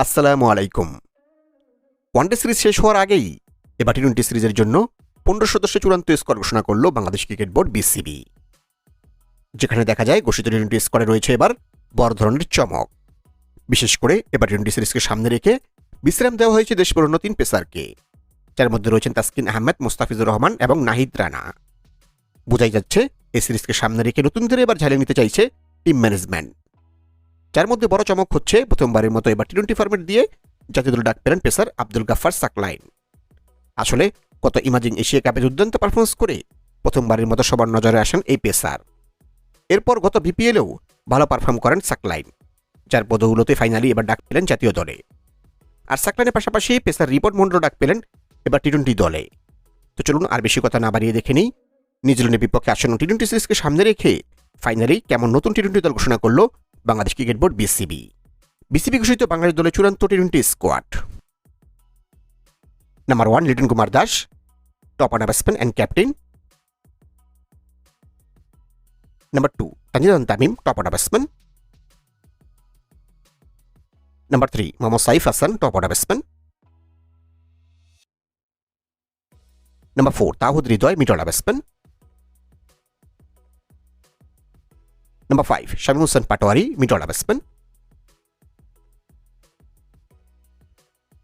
আসসালামু আলাইকুম। One day series শেষ হওয়ার আগেই এবার টি-20 সিরিজের জন্য 15 সদস্য চূড়ান্ত স্কোয়াড ঘোষণা করল বাংলাদেশ ক্রিকেট বোর্ড বিসিবি। যেখানে দেখা যায় ঘোষিত টি-20 স্কোয়াডে রয়েছে এবার বড় ধরনের চমক। বিশেষ করে এবার টি-20 সিরিজকে সামনে রেখে বিশ্রাম দেওয়া হয়েছে দেশ পুরনো 3 পেসারকে, যার মধ্যে রয়েছেন তাসকিন আহমেদ, মোস্তাফিজুর রহমান এবং নাহিদ রানা। বোঝাই যাচ্ছে এই সিরিজকে সামনে রেখে নতুনদের এবার ঝালিয়ে নিতে চাইছে টিম ম্যানেজমেন্ট। যার মধ্যে বড় চমক হচ্ছে প্রথমবারের মতো এবার টি-20 ফরম্যাট দিয়ে জাতীয় দলে ডাক পেলেন পেসার আব্দুল গাফফার সাকলাইন। আসলে গত ইমাজিং এশিয়া কাপে দুর্দান্ত পারফরমেন্স করে প্রথমবারের মতো সবার নজরে আসেন এই পেসার। এরপর গত বিপিএলেও ভালো পারফর্ম করেন সাকলাইন, যার পদৌলতে ফাইনালি এবার ডাক পেলেন জাতীয় দলে। আর সাকলাইনের পাশাপাশি পেসার রিপন মন্ডল ডাক পেলেন এবার টি-20 দলে। তো চলুন আর বেশি কথা না বাড়িয়ে দেখে নিই নিউজিল্যান্ডের বিপক্ষে আসন্ন টি-20 সিরিজকে সামনে রেখে ফাইনালি কেমন নতুন টি-20 দল ঘোষণা করলো Bangladesh cricket board BCB. BCB ঘোষিত বাংলাদেশ দলের চূড়ান্ত টি-20 squad. Number 1 Liton Kumar Das, top order batsman and captain. Number 2 Tanzid Tamim, top order batsman. Number 3 Mohammad Saif Hasan, top order batsman. Number 4 Towhid Hridoy, mid order batsman. Number 5 Shamim Hossain Patwari, mid order batsman.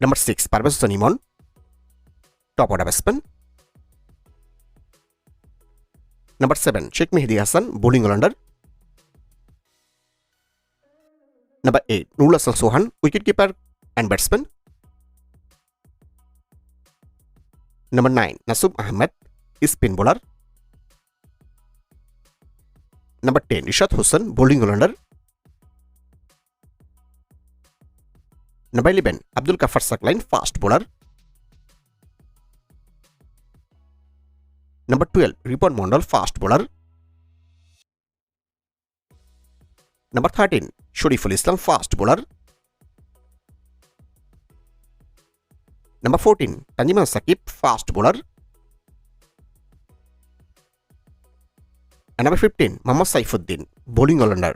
Number 6 Parvez Hossain Emon, top order batsman. Number 7 Sheikh Mehedi Hasan, bowling all rounder. Number 8 Nurul Hasan Sohan, wicket keeper and batsman. Number 9 Nasum Ahmed, spin bowler. Number 10 Ishad Hossain, bowling all rounder. Number 11 Abdul Gaffar Saqlain, fast bowler. Number 12 Ripon Mondal, fast bowler. Number 13 Shoriful Islam, fast bowler. Number 14 Tanzim Sakib, fast bowler. Number 15 Mohammad Saifuddin, bowling allrounder.